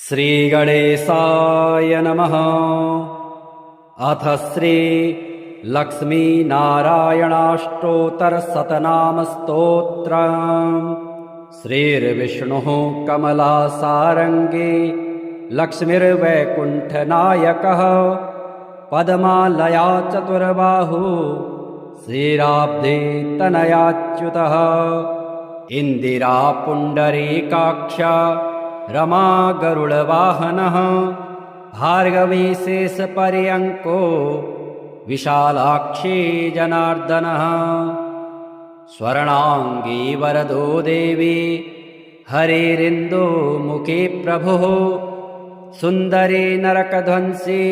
श्रीगणेशाय नमः। अथ श्री लक्ष्मीनारायणाष्टोत्तरशतनामस्तोत्रम्। श्रीर्विष्णुः कमलासारङ्गी लक्ष्मीर्वैकुण्ठनायकः पद्मालया चतुर्बाहु श्रीराब्धे तनयाच्युतः इन्दिरा पुण्डरीकाक्ष रमा गरुडवाहनः भार्गवी शेषपर्यङ्को विशालाक्षी जनार्दनः स्वर्णाङ्गी वरदो देवी हरिरिन्दुमुखी प्रभुः सुन्दरी नरकध्वंसी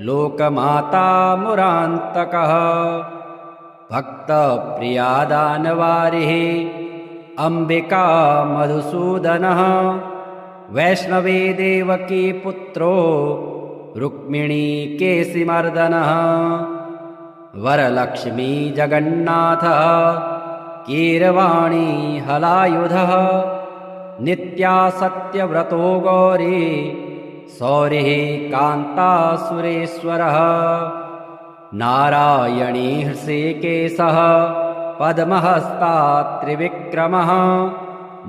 लोकमाता मुरान्तकः भक्तप्रिया दानवारिः अम्बिका मधुसूदनः वैष्णवी देवकी पुत्रो रुक्मिणी केशिमर्दनः वरलक्ष्मी जगन्नाथः कीरवाणी हलायुधः नित्या सत्यव्रतो गौरी सौरिः कान्तासुरेश्वरः नारायणी हृषीकेशः पद्महस्ता त्रिविक्रमः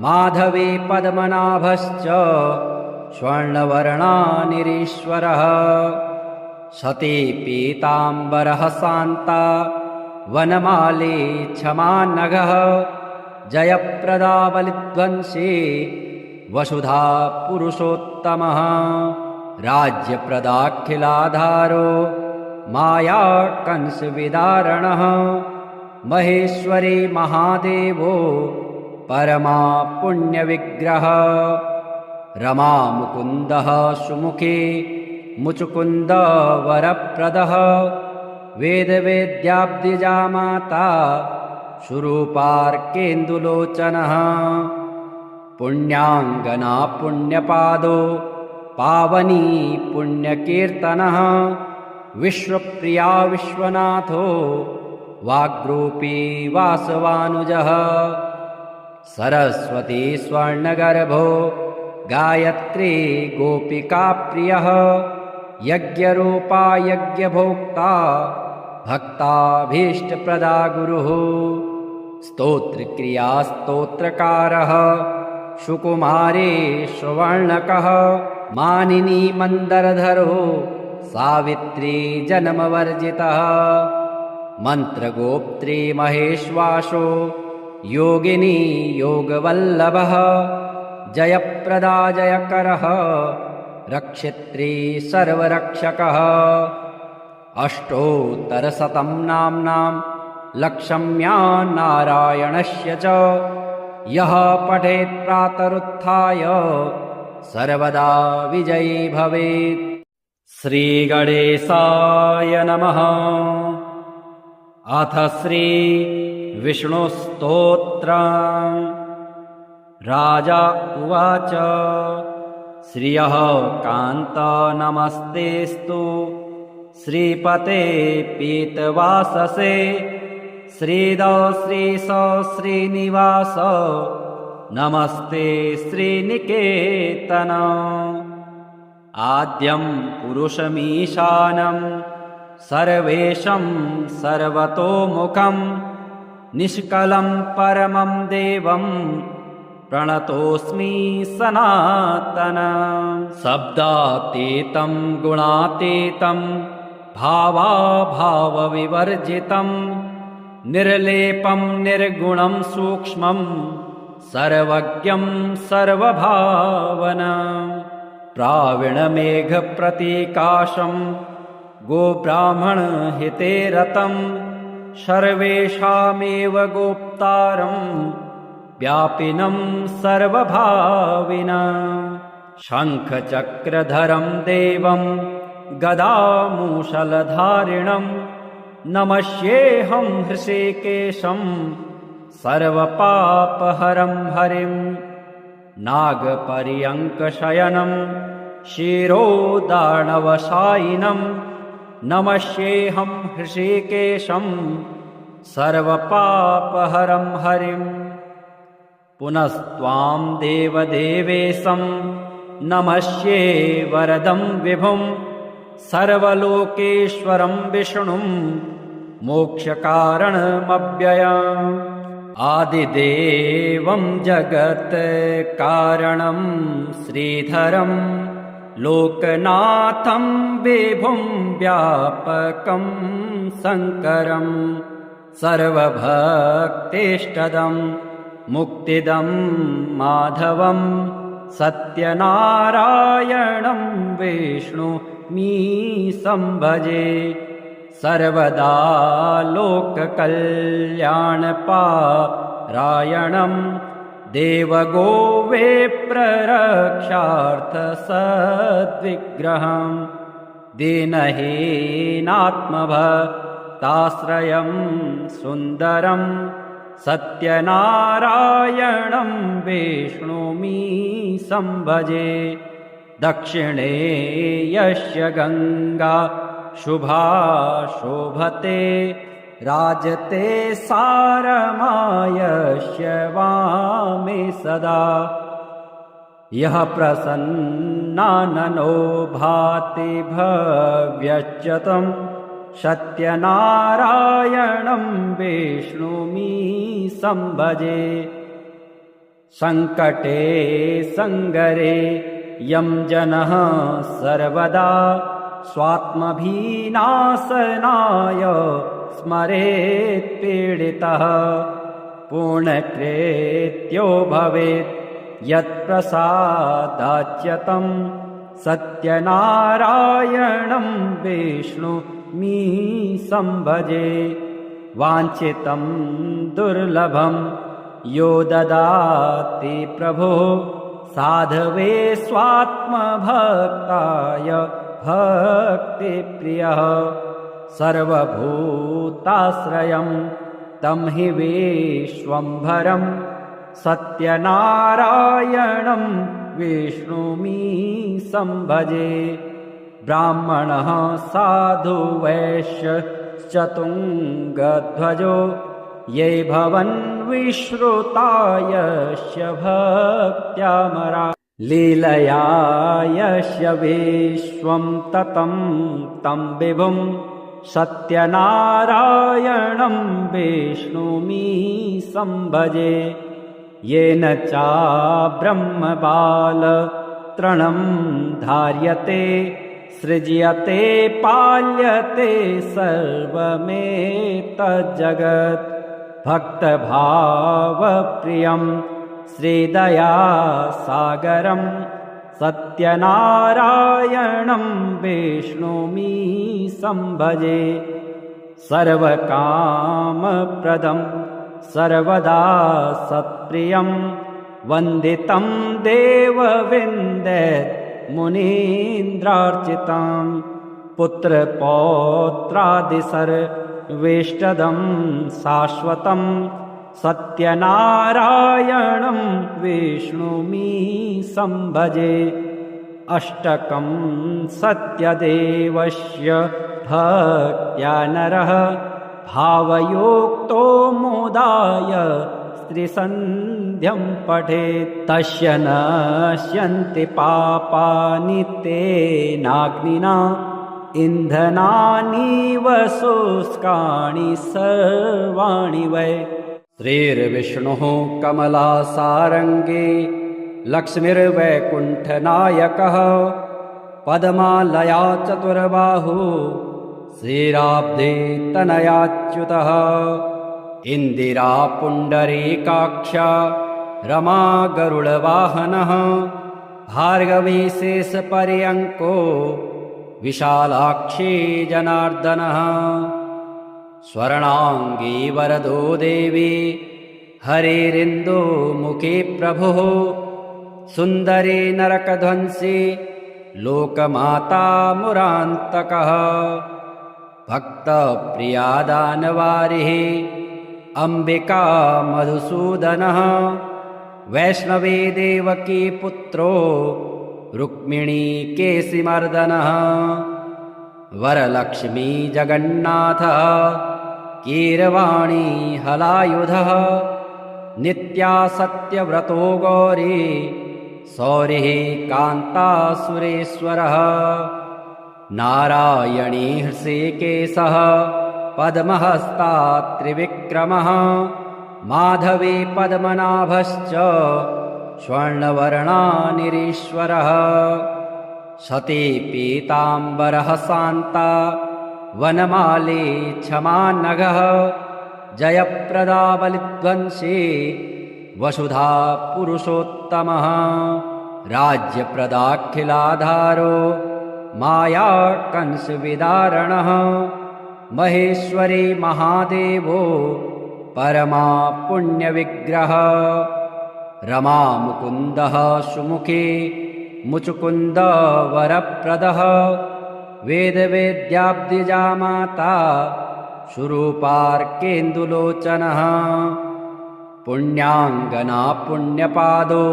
माधवी पद्मनाभश्च स्वर्णवर्णानिरीश्वरः सती पीताम्बरः शान्ता वनमाली क्षमानघः जयप्रदा बलिध्वंसी वसुधा पुरुषोत्तमः राज्यप्रदाखिलाधारो माया कंसविदारणः महेश्वरी महादेवो परमा पुण्यविग्रह रमा मुकुन्दः सुमुखी मुचुकुन्द वरप्रदः वेदवेद्याब्दिजा माता सुरूपार्केन्दुलोचनः पुण्याङ्गना पुण्यपादो पावनी पुण्यकीर्तनः विश्वप्रिया विश्वनाथो वाग्रूपी वासवानुजः सरस्वती स्वर्णगर्भो गायत्री गोपिकाप्रियः यज्ञरूपा यज्ञभोक्ता भक्ताभीष्टप्रदा गुरुः स्तोत्रक्रिया स्तोत्रकारः सुकुमारी सुवर्णकः मानिनी मन्दरधरो सावित्री जन्मवर्जितः मन्त्रगोप्त्री महेश्वासो योगिनी योगवल्लभः जयप्रदा जयकरः रक्षित्री सर्वरक्षकः अष्टोत्तरशतं नाम्नां लक्ष्म्या नारायणस्य च यः पठेत् प्रातरुत्थाय सर्वदा विजयी भवेत्। श्रीगणेशाय नमः। अथ श्री विष्णुस्तोत्रम्। राजा उवाच श्रियः कान्त नमस्तेस्तु श्रीपते पीतवाससे श्रीद श्रीश श्रीनिवास नमस्ते श्रीनिकेतन आद्यं पुरुषमीशानं सर्वेशं सर्वतोमुखं निष्कलं परमं देवं प्रणतोऽस्मि सनातनं शब्दातीतं गुणातीतं भावाभावविवर्जितं निर्लेपं निर्गुणं सूक्ष्मं सर्वज्ञं सर्वभावनं प्राविणमेघप्रतीकाशं गोब्राह्मणहिते रतं सर्वेषामेव गोप्तारं व्यापिनं सर्वभाविनं शङ्खचक्रधरं देवं गदामूषलधारिणं नमस्येऽहं हृषीकेशं सर्वपापहरं हरिं नागपर्यङ्कशयनं शिरोदार्णवशायिनं नमस्येऽहं हृषीकेशं सर्वपापहरं हरिं पुनस्त्वां देवदेवेशं नमस्ये वरदं विभुं सर्वलोकेश्वरं विष्णुं मोक्षकारणमव्ययम् आदिदेवं जगत्कारणं श्रीधरं लोकनाथं विभुं व्यापकं शङ्करं सर्वभक्तिष्टदं मुक्तिदं माधवं सत्यनारायणं विष्णुमी संभजे सर्वदा लोककल्याणपारायणं देवगोविप्ररक्षार्थसद्विग्रहं दीनहीनात्मभक्ताश्रयं सुन्दरं सत्यनारायणं विष्णुमी संभजे दक्षिणे यस्य गङ्गा शुभा शोभते राजते सारमायस्य वामे सदा यः प्रसन्नाननो भाति भव्यच्युतं सत्यनारायणं विष्णुमी संभजे सङ्कटे सङ्गरे यं जनः सर्वदा स्वात्मभिनाशनाय स्मरेत् पीडितः पूर्णकृत्यो भवेत् यत्प्रसादाच्यतं सत्यनारायणं विष्णुमी संभजे वाञ्छितं दुर्लभं यो ददाति प्रभुः साधवे स्वात्मभक्ताय भक्तिप्रियः सर्वभूताश्रयं तं हि विश्वम्भरं सत्यनारायणं विष्णुमी संभजे ब्राह्मणः साधु वैश्य चतुङ्गध्वजो ये भवन् विश्रुतायस्य भक्त्यामरा लीलया यस्य विश्वं ततं तं विभुं सत्यनारायणं विष्णुमी संभजे येन चाब्रह्मबालतृणं धार्यते सृज्यते पाल्यते सर्वमेतज्जगत् भक्तभावप्रियं श्रीदयासागरं सत्यनारायणं विष्णुमी संभजे सर्वकामप्रदं सर्वदा सत्प्रियं वन्दितं देवविन्देत् मुनीन्द्रार्चितं पुत्रपौत्रादिसर्वेष्टदं शाश्वतं सत्यनारायणं विष्णुमी संभजे अष्टकं सत्यदेवस्य भक्त्या नरः भावयोक्तो मोदाय स्त्रीसन्ध्यं पठेत् तस्य नश्यन्ति पापानि तेनाग्निना इन्धनानीव शुष्काणि सर्वाणि वै श्रीर्विष्णुः कमलासारङ्गे लक्ष्मीर्वैकुण्ठनायकः पद्मालया चतुर्बाहु श्रीराब्धे तनयाच्युतः इन्दिरा पुण्डरीकाक्षा रमा गरुडवाहनः भार्गवी शेषपर्यङ्को विशालाक्षी जनार्दनः स्वर्णाङ्गी वरदो देवी हरिरिन्दुमुखी प्रभुः सुन्दरी नरकध्वंसी लोकमाता मुरान्तकः भक्तप्रिया दानवारिः अम्बिका मधुसूदनः वैष्णवी देवकी पुत्रो रुक्मिणी केशिमर्दनः वरलक्ष्मी जगन्नाथः कीरवाणी हलायुधः नित्या सत्यव्रतो गौरी सौरिः कान्तासुरेश्वरः नारायणी हृषीकेशः पद्महस्तात् त्रिविक्रमः माधवी पद्मनाभश्च स्वर्णवर्णानिरीश्वरः सती पीताम्बरः शान्ता वनमाली क्षमानघः जयप्रदा बलिध्वंसी वसुधा पुरुषोत्तमः राज्यप्रदाखिलाधारो माया कंसविदारणः महेश्वरी महादेवो परमा पुण्यविग्रह रमा मुकुन्दः सुमुखी मुचुकुन्द वरप्रदः वेदवेद्याब्दिजा माता सुरूपार्केन्दुलोचनः पुण्याङ्गना पुण्यपादो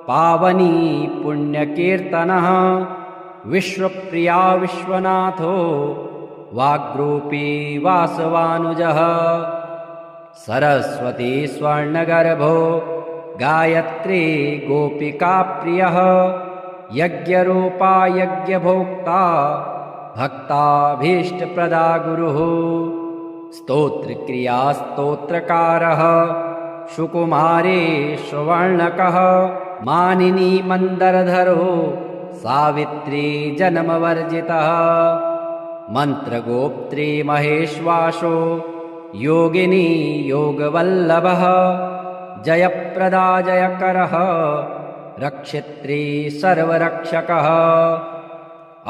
पावनी पुण्यकीर्तनः विश्वप्रिया विश्वनाथो वाग्रूपी वासवानुजः सरस्वती स्वर्णगर्भो गायत्री गोपिकाप्रियः यज्ञरूपा यज्ञभोक्ता भक्ताभीष्टप्रदा गुरुः स्तोत्रक्रिया स्तोत्रकारः सुकुमारी सुवर्णकः मानिनी मन्दरधरो सावित्री जन्मवर्जितः मन्त्रगोप्त्री महेश्वासो योगिनी योगवल्लभः जयप्रदा जयकरः रक्षित्री सर्वरक्षकः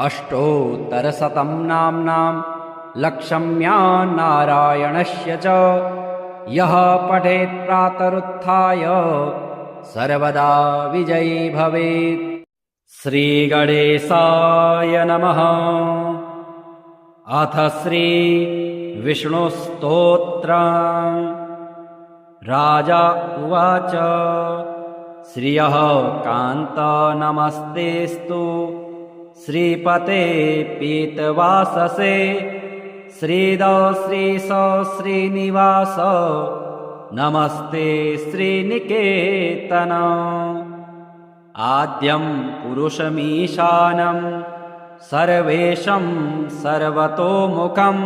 अष्टोत्तरशतं नाम्नां लक्षम्या नारायणस्य च यः पठेत् प्रातरुत्थाय सर्वदा विजयी भवेत्। श्रीगणेशाय नमः। अथ श्री विष्णुस्तोत्रम्। राजा उवाच श्रियः कान्त नमस्तेस्तु श्रीपते पीतवाससे श्रीद श्रीश श्रीनिवास नमस्ते श्रीनिकेतन। आद्यं पुरुषमीशानं सर्वेशं सर्वतोमुखं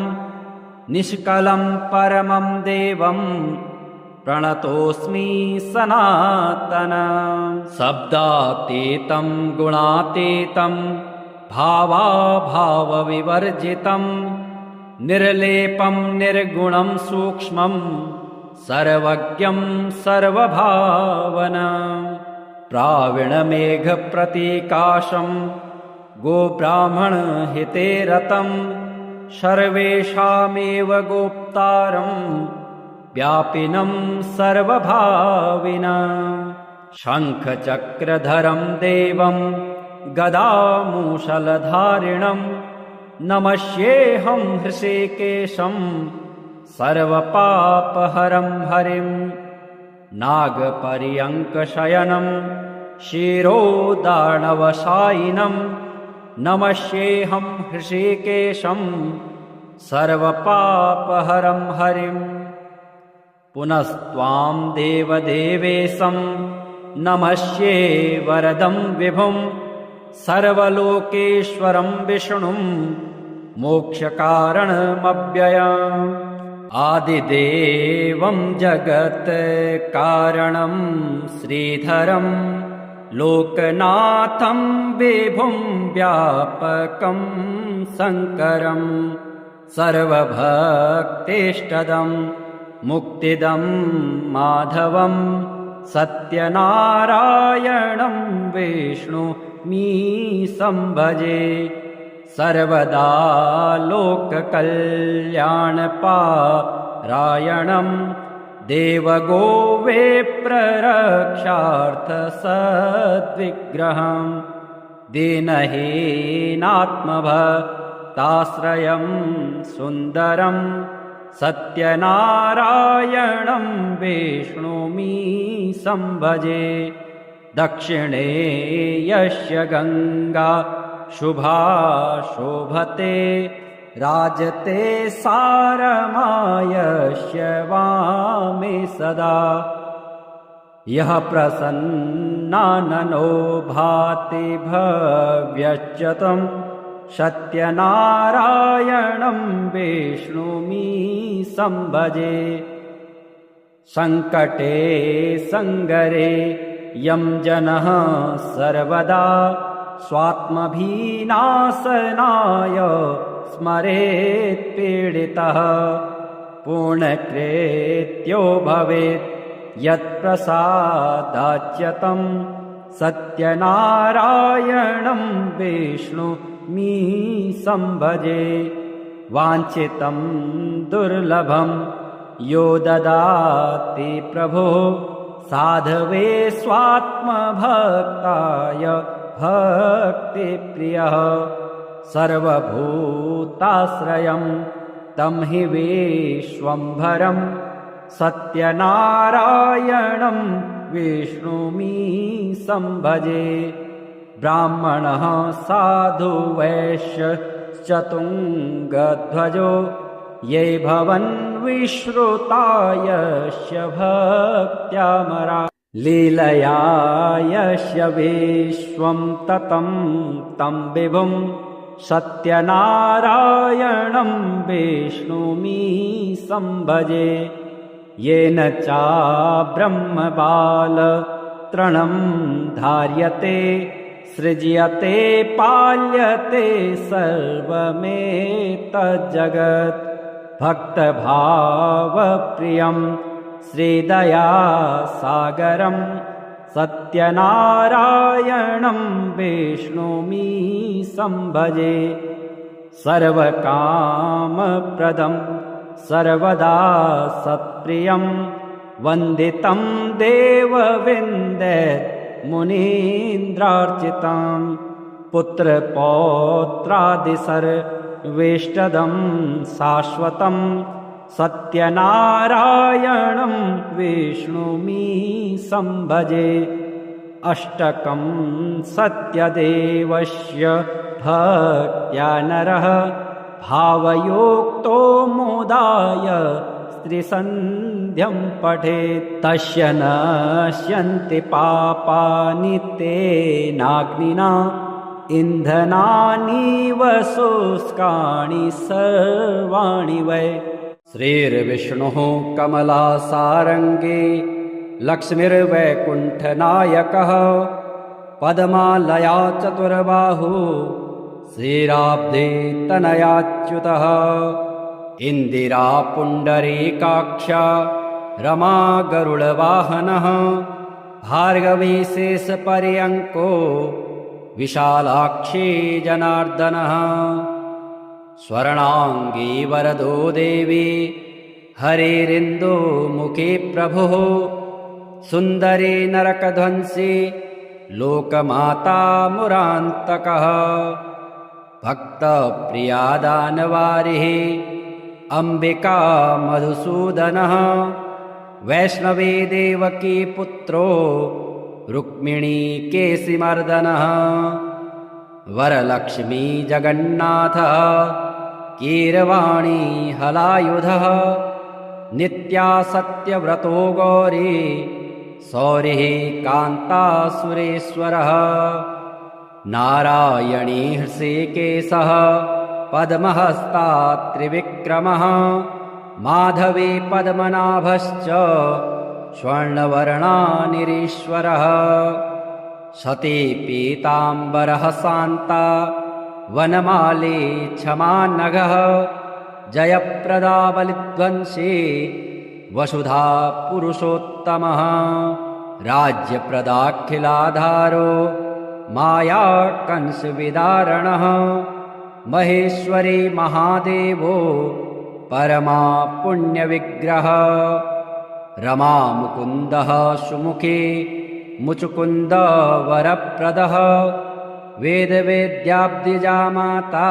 निष्कलं परमं देवं प्रणतोऽस्मि सनातनं। शब्दातीतं गुणातीतं भावाभावविवर्जितं निर्लेपं निर्गुणं सूक्ष्मं सर्वज्ञं सर्वभावनं। प्रावीणमेघप्रतीकाशं गोब्राह्मणहिते रतं सर्वेषामेव गोप्तारं व्यापिनं सर्वभाविनं। शङ्खचक्रधरं देवं गदामूषलधारिणं नमस्येऽहं हृषीकेशं सर्वपापहरं हरिं। नागपर्यङ्कशयनं शिरोदार्णवशायिनं नमस्येऽहं हृषीकेशं सर्वपापहरं हरिं। पुनस्त्वां देवदेवेशं नमस्ये वरदं विभुं सर्वलोकेश्वरं विष्णुं मोक्षकारणमव्ययम्। आदिदेवं जगत्कारणं श्रीधरं लोकनाथं विभुं व्यापकं शङ्करं सर्वभक्तेष्टदं मुक्तिदं माधवं सत्यनारायणं विष्णुमीशं भजे। सर्वदा लोककल्याणपारायणं देवगोविप्ररक्षार्थसद्विग्रहं दीनहीनात्मभक्ताश्रयं सुन्दरं सत्यनारायणं विष्णुमीशं भजे। दक्षिणे यस्य गङ्गा शुभा शोभते राजते सारमायस्य वामे सदा। यः प्रसन्नाननो भाति भव्यश्च तं सत्यनारायणं विष्णुमि संभजे। सङ्कटे सङ्गरे यं जनः सर्वदा स्वात्मभिनाशनाय स्मरेत् पीडितः पूर्णकृत्यो भवेत् यत्प्रसादाच्यतं सत्यनारायणं विष्णुमि संभजे। वाञ्छितं दुर्लभं यो ददाति प्रभो साधवे स्वात्मभक्ताय भक्तिप्रियः सर्वभूताश्रयं तं हि विश्वम्भरं सत्यनारायणं विष्णुमि संभजे। ब्राह्मणः साधु वैश्यश्चतुङ्गध्वजो ये भवन् विश्रुता यस्य भक्त्यामरा लीलया यस्य विश्वं ततं तं विभुं सत्यनारायणं विष्णुमि संभजे। येन चाब्रह्मबालतृणं धार्यते सृज्यते पाल्यते सर्वमेतज्जगत् भक्तभावप्रियं श्रीदयासागरं सत्यनारायणं विष्णुमि संभजे। सर्वकामप्रदं सर्वदा सत्प्रियं वन्दितं देवविन्दे मुनीन्द्रार्चितं पुत्रपौत्रादिसर्वेष्टदं शाश्वतं सत्यनारायणं विष्णुमि संभजे। अष्टकं सत्यदेवस्य भक्त्या नरः भावयोक्तो मोदाय स्त्रीसन्ध्यं पठेत् तस्य नश्यन्ति पापानि तेनाग्निना इन्धनानीव शुष्काणि सर्वाणि वै। श्रीर्विष्णुः कमलासारङ्गी लक्ष्मीर्वैकुण्ठनायकः पद्मालया चतुर्बाहु श्रीराब्धे तनयाच्युतः इन्दिरा पुण्डरीकाक्ष रमा गरुडवाहनः भार्गवी शेषपर्यङ्को विशालाक्षी जनार्दनः स्वर्णाङ्गी वरदो देवी हरिरिन्दुमुखी प्रभुः सुन्दरी नरकध्वंसी लोकमाता मुरान्तकः भक्तप्रिया दानवारिः अम्बिका मधुसूदनः वैष्णवी देवकी पुत्रो रुक्मिणी केशिमर्दनः वरलक्ष्मी जगन्नाथः कीरवाणी हलायुधः नित्या सत्यव्रतो गौरी सौरिः कान्तासुरेश्वरः नारायणी हृषीकेशः पद्महस्ता त्रिविक्रमः माधवी पद्मनाभश्च स्वर्णवर्णानिरीश्वरः सती पीताम्बरः शान्ता वनमाली क्षमानघः जयप्रदा बलिध्वंसी वसुधा पुरुषोत्तमः राज्यप्रदाखिलाधारो माया कंसविदारणः महेश्वरी महादेवो परमा पुण्यविग्रह रमा मुकुन्दः सुमुखी मुचुकुन्द वरप्रदः वेदवेद्याब्दिजा माता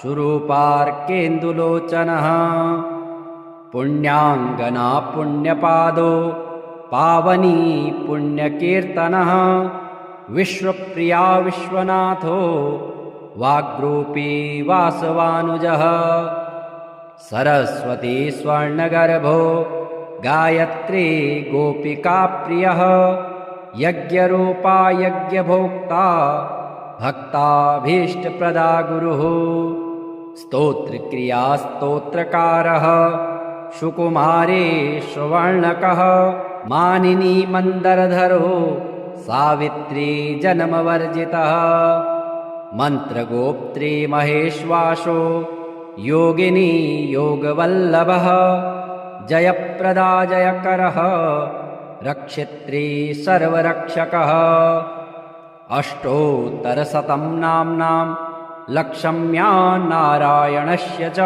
सुरूपार्केन्दुलोचनः पुण्याङ्गना पुण्यपादो पावनी पुण्यकीर्तनः विश्वप्रिया विश्वनाथो वाग्रूपी वासवानुजः सरस्वती स्वर्णगर्भो गायत्री गोपिकाप्रियः यज्ञरूपा यज्ञभोक्ता भक्ताभीष्टप्रदा गुरुः स्तोत्रक्रियास्तोत्रकारः सुकुमारे सुवर्णकः मानिनी मन्दरधरो सावित्री जन्मवर्जितः मन्त्रगोप्त्री महेश्वासो योगिनी योगवल्लभः जयप्रदा जयकरः रक्षित्री सर्वरक्षकः अष्टोत्तरशतं नाम्नां लक्षम्या नारायणस्य च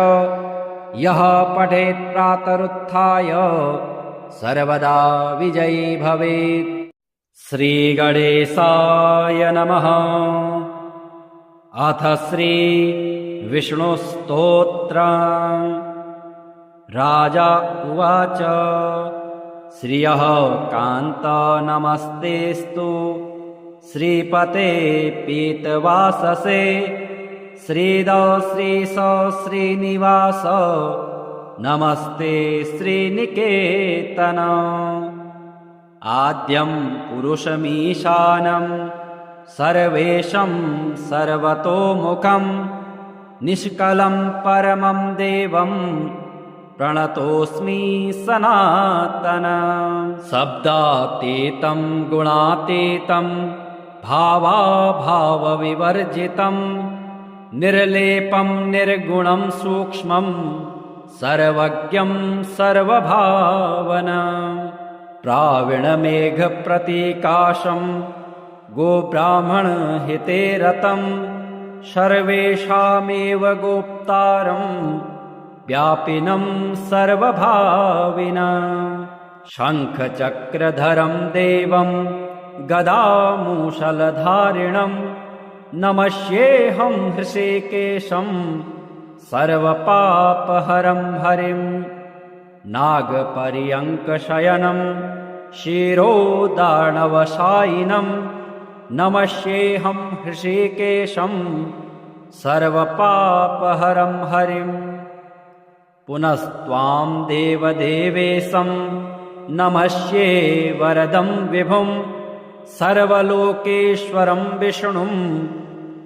यः पठेत् प्रातरुत्थाय सर्वदा विजयी भवेत्। श्रीगणेशाय नमः। अथ श्री विष्णुस्तोत्रम्। राजा उवाच श्रियः कान्त नमस्तेस्तु श्रीपते पीतवाससे श्रीद श्रीश श्रीनिवास नमस्ते श्रीनिकेतन। आद्यं पुरुषमीशानं सर्वेशं सर्वतोमुखं निष्कलं परमं देवं प्रणतोऽस्मि सनातनं। शब्दातीतं गुणातीतं भावाभावविवर्जितं निर्लेपं निर्गुणं सूक्ष्मं सर्वज्ञं सर्वभावनं। प्रावीणमेघप्रतीकाशं गोब्राह्मणहिते रतं सर्वेषामेव गोप्तारं व्यापिनं सर्वभाविनं। शङ्खचक्रधरं देवं गदामूषलधारिणं नमस्येऽहं हृषीकेशं सर्वपापहरं हरिं। नागपर्यङ्कशयनं शिरोदार्णवशायिनं नमस्येऽहं हृषीकेशं सर्वपापहरं हरिं। पुनस्त्वां देवदेवेशं नमस्ये वरदं विभुं सर्वलोकेश्वरं विष्णुं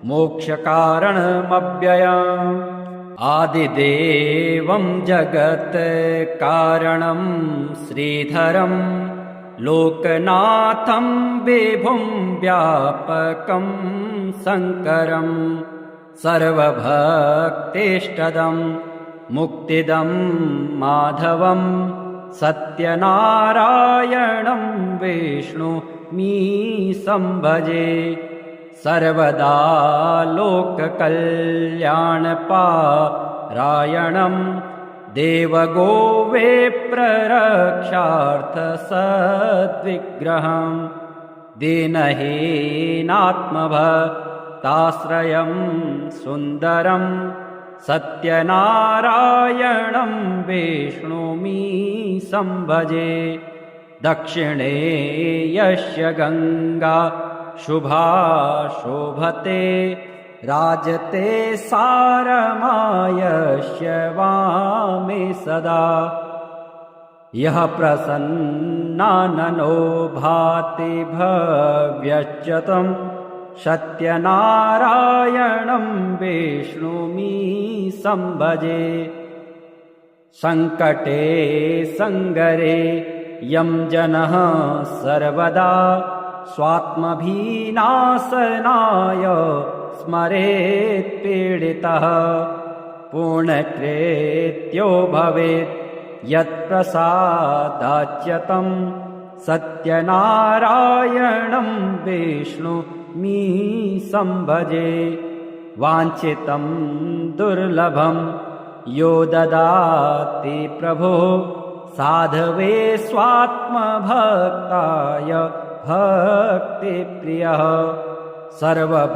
मोक्षकारणमव्ययम्। आदिदेवं जगत्कारणं श्रीधरं लोकनाथं विभुं व्यापकं शङ्करं सर्वभक्तेष्टदं मुक्तिदं माधवं सत्यनारायणं विष्णुमी संभजे। सर्वदा लोककल्याणपारायणं देवगोविप्ररक्षार्थसद्विग्रहं दीनहीनात्मभक्ताश्रयं सुन्दरं सत्यनारायणं विष्णुमी संभजे। दक्षिणे यस्य गङ्गा शुभा शोभते राजते सारमायस्य वामे सदा। यः प्रसन्नाननो भाति भव्यश्च तं सत्यनारायणं विष्णुमी संभजे। सङ्कटे सङ्गरे यं जनः सर्वदा स्वात्मभिनाशनाय स्मरेत् पीडितः पूर्णकृत्यो भवेत् यत्प्रसादाच्यतं सत्यनारायणं विष्णुमी संभजे। वाञ्छितं दुर्लभं यो ददाति प्रभो साधवे स्वात्मभक्ताय भक्तिप्रियः। सर्वभूताश्रयं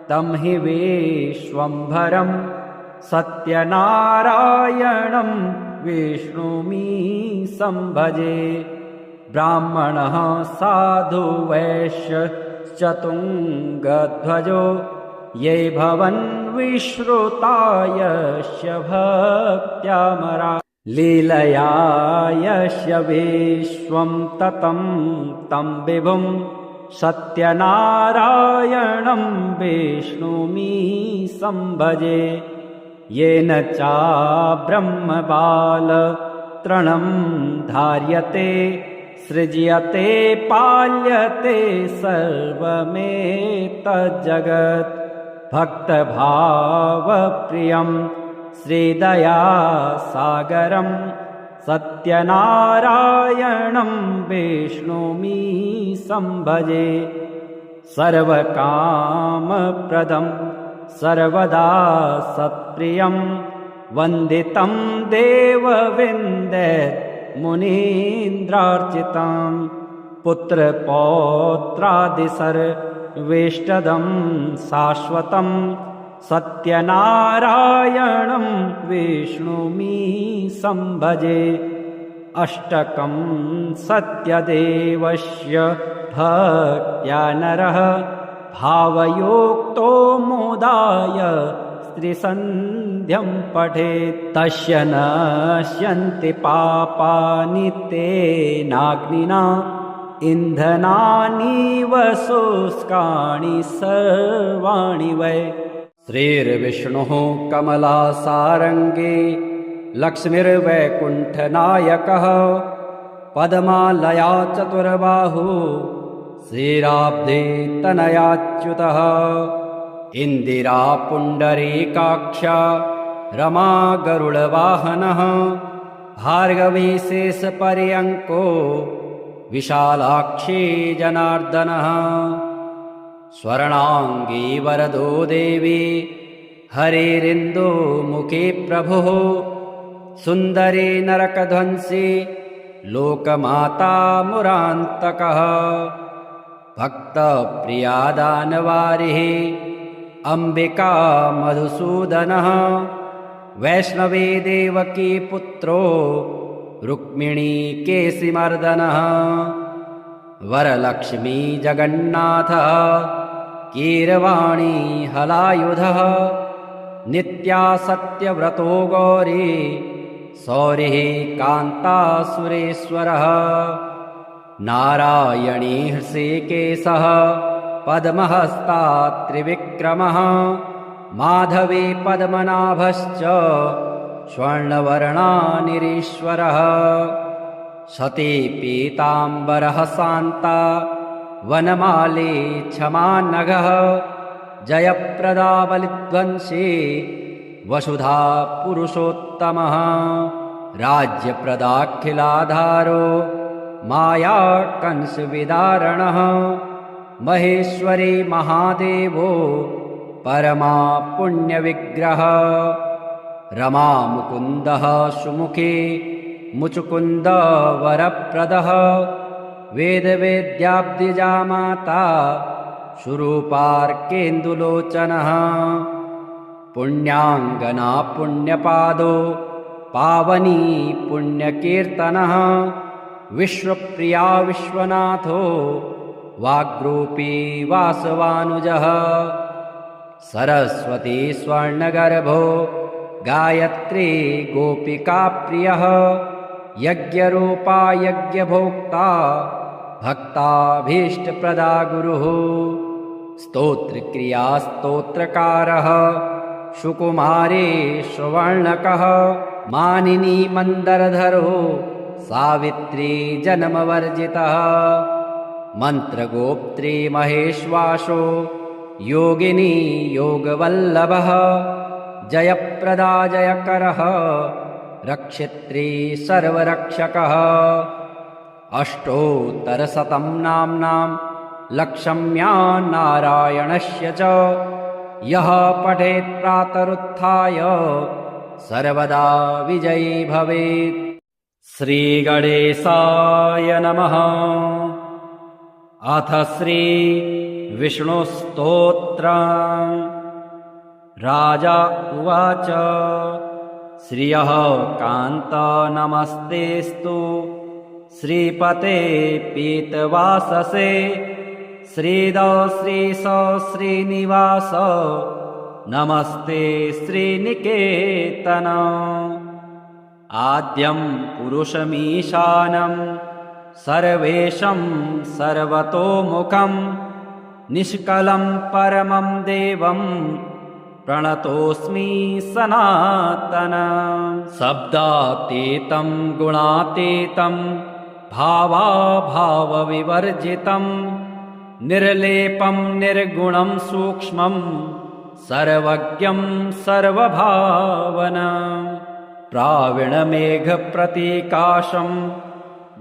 तं हि विश्वम्भरं सत्यनारायणं विष्णुमी संभजे। ब्राह्मणः साधु वैश्यश्चतुङ्गध्वजो ये भवन् विश्रुता यस्य भक्त्यामरा। लीलया यस्य विश्वं ततं तं विभुं सत्यनारायणं विष्णुमि सम्भजे। येन चाब्रह्मबालतृणं धार्यते सृज्यते पाल्यते सर्वमेतज्जगत्। भक्तभावप्रियं श्रीदयासागरं सत्यनारायणं विष्णुमि सम्भजे। सर्वकामप्रदं सर्वदा सत्प्रियं वन्दितं देवविन्दत् मुनीन्द्रार्चितं। पुत्रपौत्रादिसर्वेष्टदं शाश्वतं सत्यनारायणं विष्णुमि सम्भजे। अष्टकं सत्यदेवस्य भक्त्या नरः भावयोक्तो मोदाय त्रिसन्ध्यं पठेत्। तस्य नश्यन्ति पापानि तेनाग्निना इन्धनानीव शुष्काणि सर्वाणि वै। श्रीर्विष्णुः कमलासारङ्गे लक्ष्मीर्वैकुण्ठनायकः पद्मालया चतुर्बाहु श्रीराब्धे तनयाच्युतः। इन्दिरा पुण्डरीकाक्ष रमा गरुडवाहनः भार्गवी शेषपर्यङ्को विशालाक्षी जनार्दनः। स्वर्णाङ्गी वरदो देवी हरिरिन्दुमुखी प्रभुः सुन्दरी नरकध्वंसी लोकमाता मुरान्तकः। भक्तप्रिया दानवारिः अम्बिका मधुसूदनः वैष्णवी देवकी पुत्रो रुक्मिणी केशिमर्दनः। वरलक्ष्मी जगन्नाथः कीरवाणी हलायुधः नित्या सत्यव्रतो गौरी सौरिः कान्तासुरेश्वरः। नारायणी हृषीकेशः पद्महस्ता त्रिविक्रमः माधवी पद्मनाभश्च स्वर्णवर्णानिरीश्वरः। सती पीताम्बरः शान्ता वनमाली क्षमानघः जयप्रदा बलिध्वंसी वसुधा पुरुषोत्तमः। राज्यप्रदाखिलाधारो माया कंसविदारणः महेश्वरी महादेवो परमा पुण्यविग्रह। रमा मुकुन्दः सुमुखी मुचुकुन्द वरप्रदः वेदवेद्याब्दिजा माता सुरूपार्केन्दुलोचनः। पुण्याङ्गना पुण्यपादो पावनी पुण्यकीर्तनः विश्वप्रिया विश्वनाथो वाग्रूपी वासवानुजः। सरस्वती स्वर्णगर्भो गायत्री गोपिकाप्रियः यज्ञरूपा यज्ञभोक्ता भक्ताभीष्टप्रदा गुरुः। स्तोत्रक्रिया स्तोत्रकारः सुकुमारी सुवर्णकः मानिनी मन्दरधरो सावित्री जन्मवर्जितः। मन्त्रगोप्त्री महेश्वासो योगिनी योगवल्लभः जयप्रदा जयकरः रक्षित्री सर्वरक्षकः। अष्टोत्तरशतं नाम्नां लक्ष्म्या नारायणस्य च यः पठेत् प्रातरुत्थाय सर्वदा विजयी भवेत्। श्रीगणेशाय नमः। अथ श्री विष्णुस्तोत्रम्। राजा उवाच श्रियः कान्त नमस्तेस्तु श्रीपते पीतवाससे श्रीद श्रीश श्रीनिवास नमस्ते श्रीनिकेतन। आद्यं पुरुषमीशानं सर्वेशं सर्वतोमुखं निष्कलं परमं देवं प्रणतोऽस्मि सनातनं। शब्दातीतं गुणातीतं भावाभावविवर्जितं निर्लेपं निर्गुणं सूक्ष्मं सर्वज्ञं सर्वभावनं। प्राविणमेघप्रतीकाशं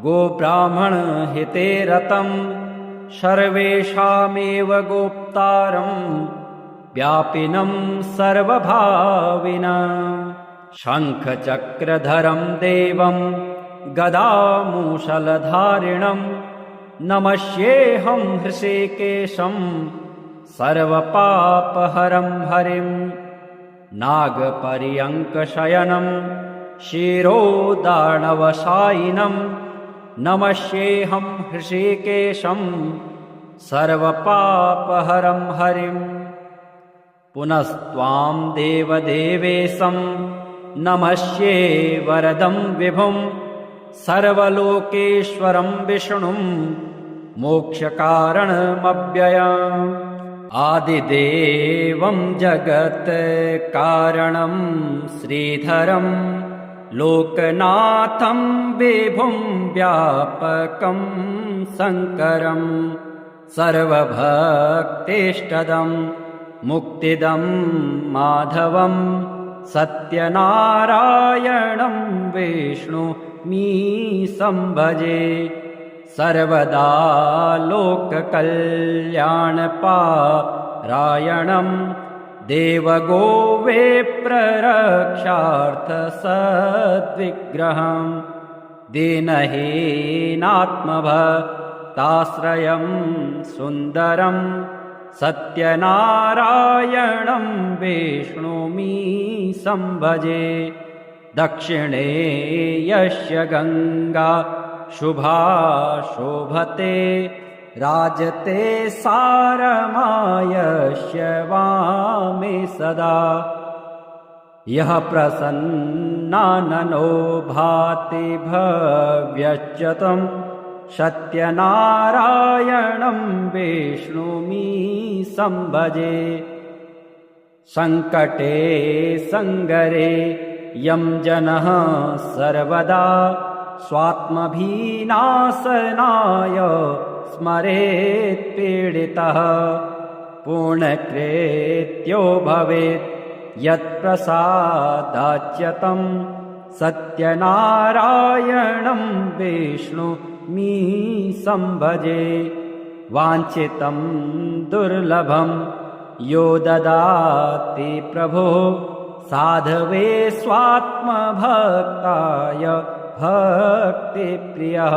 गोब्राह्मणहिते रतं सर्वेषामेव गोप्तारं व्यापिनं सर्वभाविनं। शङ्खचक्रधरं देवं गदामूषलधारिणं नमस्येऽहं हृषीकेशं सर्वपापहरं हरिं। नागपर्यङ्कशयनं शिरोदार्णवशायिनं नमस्येऽहं हृषीकेशं सर्वपापहरं हरिम्। पुनस्त्वां देवदेवेशं नमस्ये वरदं विभुं सर्वलोकेश्वरं विष्णुं मोक्षकारणमव्ययम्। आदिदेवं जगत्कारणं श्रीधरं लोकनाथं विभुं व्यापकं शङ्करं सर्वभक्तेष्टदं मुक्तिदं माधवं सत्यनारायणं विष्णुमी संभजे। सर्वदा लोककल्याणपारायणं देवगोविप्ररक्षार्थसद्विग्रहं दीनहीनात्मभक्ताश्रयं सुन्दरं सत्यनारायणं विष्णुमी संभजे। दक्षिणे यस्य गङ्गा शुभा शोभते राजते सारमायस्य वामे सदा। यः प्रसन्नाननो भाति भव्यच्युतं सत्यनारायणं विष्णुमी संभजे। सङ्कटे सङ्गरे यं जनः सर्वदा स्वात्मभिनाशनाय स्मरेत् पीडितः पूर्णकृत्यो भवेत् यत्प्रसादाच्यतं सत्यनारायणं विष्णुमी संभजे। वाञ्छितं दुर्लभं यो ददाति प्रभो साधवे स्वात्मभक्ताय भक्तिप्रियः।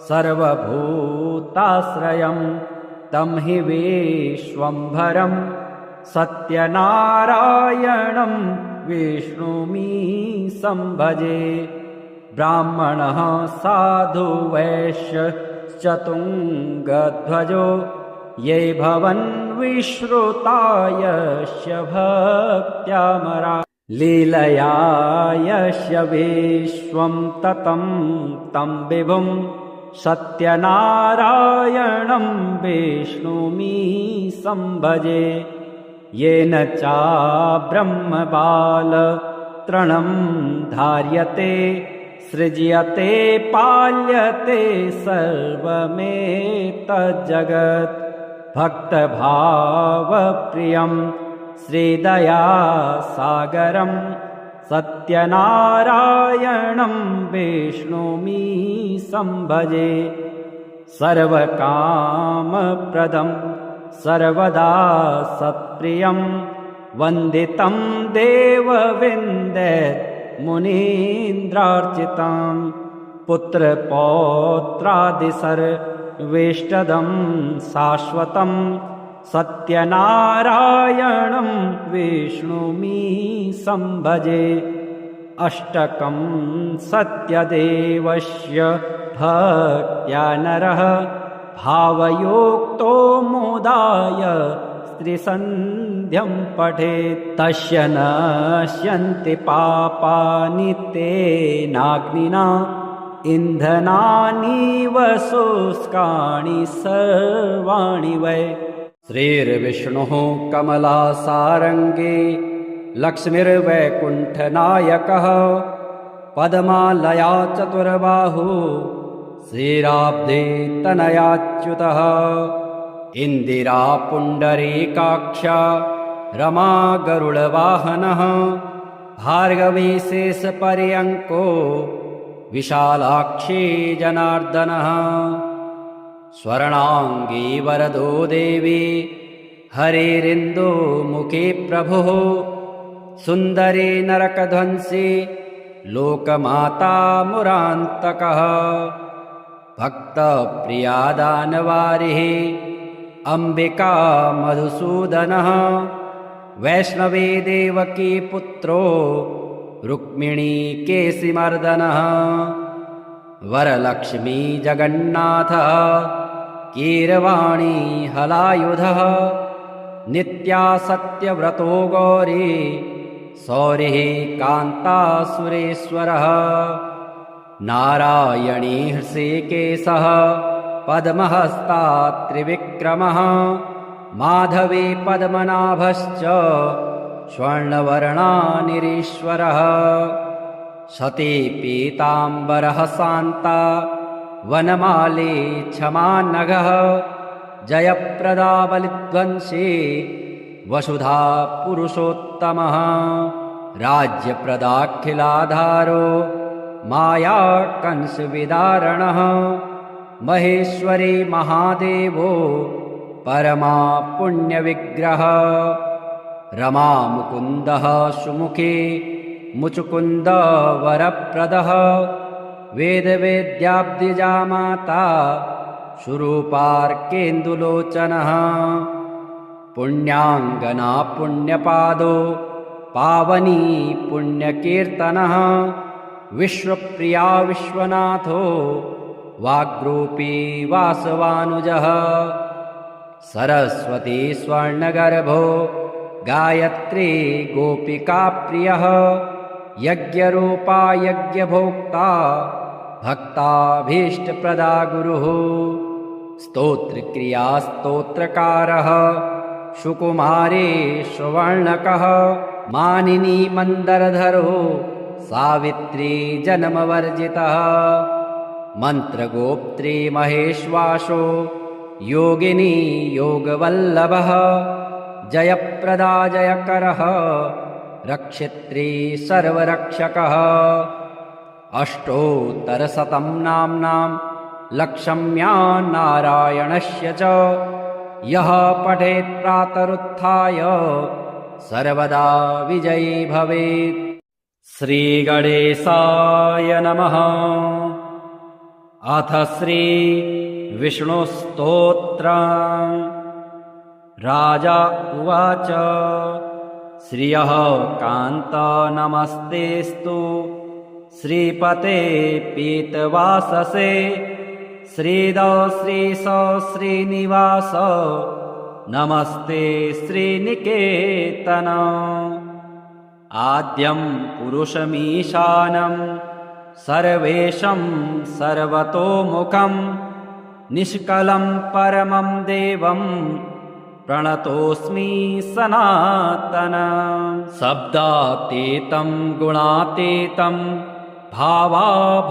सर्वभूताश्रयं तं हि विश्वम्भरं सत्यनारायणं विष्णुमी संभजे। ब्राह्मणः साधु वैश्यश्चतुङ्गध्वजो ये भवन् विश्रुतायस्य भक्त्यामरा। लीलया यस्य विश्वं ततं तं विभुं सत्यनारायणं विष्णुमी संभजे। येन चाब्रह्मबालतृणं धार्यते सृज्यते पाल्यते सर्वमेतज्जगत्। भक्तभावप्रियं श्रीदयासागरं सत्यनारायणं विष्णुमी संभजे। सर्वकामप्रदं सर्वदा सत्प्रियं वन्दितं देवविन्दत् मुनीन्द्रार्चितं। पुत्रपौत्रादिसर्वेष्टदं शाश्वतं सत्यनारायणं विष्णुमी संभजे। अष्टकं सत्यदेवस्य भक्त्या नरः भावयोक्तो मोदाय स्त्रीसन्ध्यं पठेत् तस्य नश्यन्ति पापानि तेनाग्निना इन्धनानीव शुष्काणि सर्वाणि वै। श्रीर्विष्णुः कमलासारङ्गे लक्ष्मीर्वैकुण्ठनायकः पद्मालया चतुर्बाहु श्रीराब्धे तनयाच्युतः इन्दिरा पुण्डरीकाक्ष रमा गरुडवाहनः भार्गवी शेषपर्यङ्को विशालाक्षी जनार्दनः स्वर्णाङ्गी वरदो देवी हरिरिन्दुमुखी प्रभुः सुन्दरी नरकध्वंसी लोकमाता मुरान्तकः भक्तप्रिया दानवारिः अम्बिका मधुसूदनः वैष्णवी देवकी पुत्रो रुक्मिणी केशिमर्दनः वरलक्ष्मी जगन्नाथः कीरवाणी हलायुधः नित्या सत्यव्रतो गौरी सौरिः कान्तासुरेश्वरः नारायणी हृषीकेशः पद्महस्ता त्रिविक्रमः माधवी पद्मनाभश्च स्वर्णवर्णानिरीश्वरः सती पीताम्बरः शान्ता वनमाली क्षमानघः जयप्रदा बलिध्वंसी वसुधा पुरुषोत्तमः राज्यप्रदाखिलाधारो माया कंसविदारणः महेश्वरी महादेवो परमा पुण्यविग्रह रमा मुकुन्दः सुमुखी मुचुकुन्द वरप्रदः वेदवेद्याब्दिजा माता सुरूपार्केन्दुलोचनः पुण्याङ्गना पुण्यपादो पावनी पुण्यकीर्तनः विश्वप्रिया विश्वनाथो वाग्रूपी वासवानुजः सरस्वती स्वर्णगर्भो गायत्री गोपिकाप्रियः यज्ञरूपा यज्ञभोक्ता भक्ताभीष्टप्रदा गुरुः स्तोत्रक्रिया स्तोत्रकारः सुकुमारी सुवर्णकः मानिनी मन्दरधरो सावित्री जन्मवर्जितः मन्त्रगोप्त्री महेश्वासो योगिनी योगवल्लभः जयप्रदा जयकरः रक्षित्री सर्वरक्षकः अष्टोत्तरशतं नाम्नां लक्ष्म्या नारायणस्य च यः पठेत् प्रातरुत्थाय सर्वदा विजयी भवेत्। श्रीगणेशाय नमः। अथ श्री विष्णुस्तोत्रम्। राजा उवाच श्रियः कान्त नमस्तेस्तु श्रीपते पीतवाससे श्रीद श्रीश श्रीनिवास नमस्ते श्रीनिकेतन। आद्यं पुरुषमीशानं सर्वेशं सर्वतोमुखं निष्कलं परमं देवं प्रणतोऽस्मि सनातनं। शब्दातीतं गुणातीतं भावाभावविवर्जितं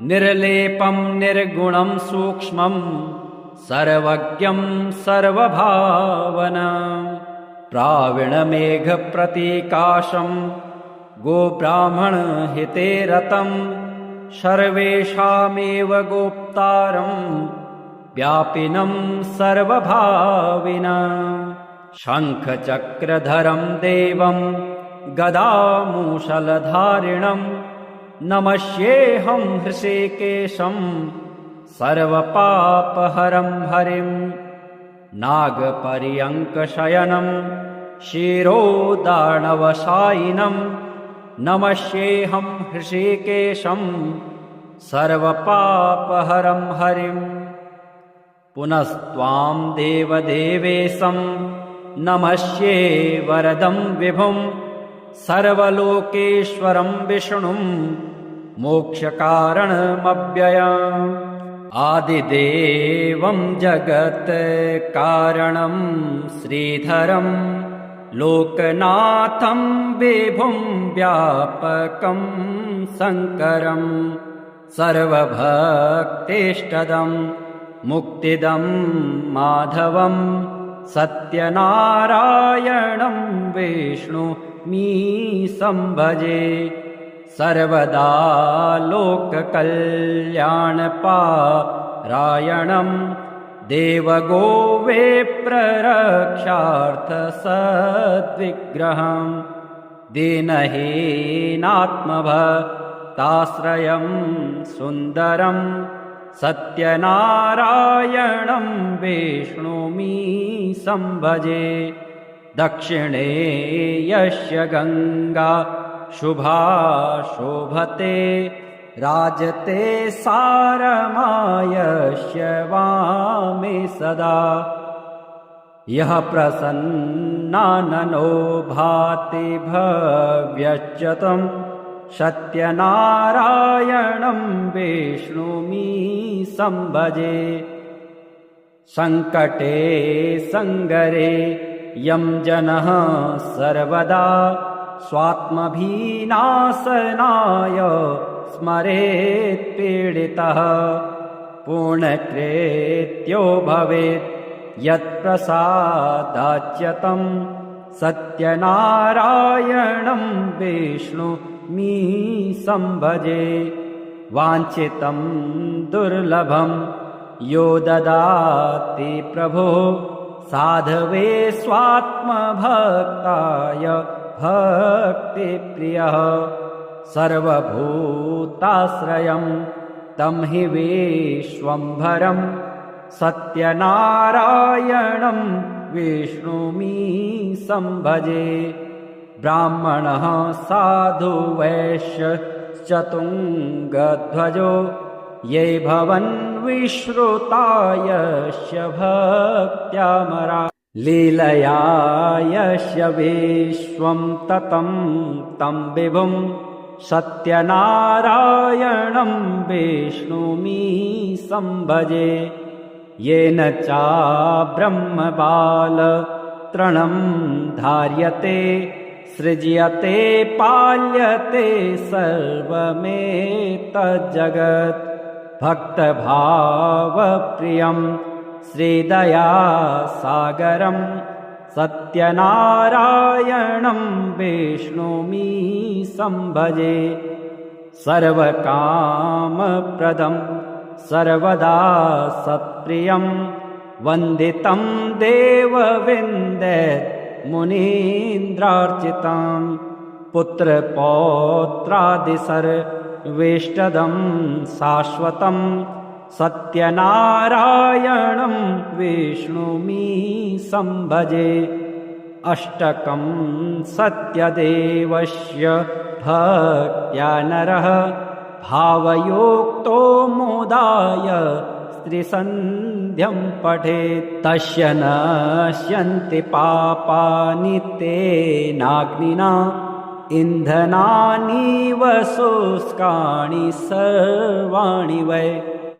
निर्लेपं निर्गुणं सूक्ष्मं सर्वज्ञं सर्वभावनं। प्राविणमेघप्रतीकाशं गोब्राह्मणहिते रतं सर्वेषामेव गोप्तारं व्यापिनं सर्वभाविनं। शङ्खचक्रधरं देवं गदामूषलधारिणं नमस्येऽहं हृषीकेशं सर्वपापहरं हरिं। नागपर्यङ्कशयनं शिरोदार्णवशायिनं नमस्येऽहं हृषीकेशं सर्वपापहरं हरिम्। पुनस्त्वां देवदेवेशं नमस्ये वरदं विभुं सर्वलोकेश्वरं विष्णुं मोक्षकारणमव्ययम् आदिदेवं जगत्कारणं श्रीधरं लोकनाथं विभुं व्यापकं शङ्करं सर्वभक्तेष्टदं मुक्तिदं माधवं सत्यनारायणं विष्णुमी संभजे सर्वदा लोककल्याणपारायणं देवगोविप्ररक्षार्थसद्विग्रहं दीनहीनात्मभक्ताश्रयं सुन्दरं सत्यनारायणं विष्णुमी संभजे दक्षिणे यस्य गङ्गा शुभा शोभते राजते सारमायस्य वामे सदा यः प्रसन्नाननो भाति भव्यच्युतं सत्यनारायणं विष्णुमी संभजे सङ्कटे सङ्गरे यं जनः सर्वदा स्वात्मभिनाशनाय स्मरेत् पीडितः पूर्णकृत्यो भवेत् यत्प्रसादाच्यतं सत्यनारायणं विष्णुमी संभजे वाञ्छितं दुर्लभं यो ददाति प्रभो साधवे स्वात्मभक्ताय भक्तिप्रियः सर्वभूताश्रयं तं हि विश्वम्भरं सत्यनारायणं विष्णुमी संभजे ब्राह्मणः साधु वैश्य चतुङ्गध्वजो ये भवन् विश्रुतायस्य भक्त्यामरा लीलया यस्य विश्वं ततं तं विभुं सत्यनारायणं विष्णुमी संभजे येन चाब्रह्मबालतृणं धार्यते सृज्यते पाल्यते सर्वमेतज्जगत् भक्तभावप्रियं श्रीदयासागरं सत्यनारायणं विष्णुमी संभजे सर्वकामप्रदं सर्वदा सत्प्रियं वन्दितं देवविन्दत् मुनीन्द्रार्चितं पुत्रपौत्रादिसर्वेष्टदं शाश्वतं सत्यनारायणं विष्णुमी संभजे अष्टकं सत्यदेवस्य भक्त्या नरः भावयोक्तो मोदाय स्त्रीसन्ध्यं पठेत् तस्य नश्यन्ति पापानि तेनाग्निना इन्धनानि शुष्कानि सर्वाणि वै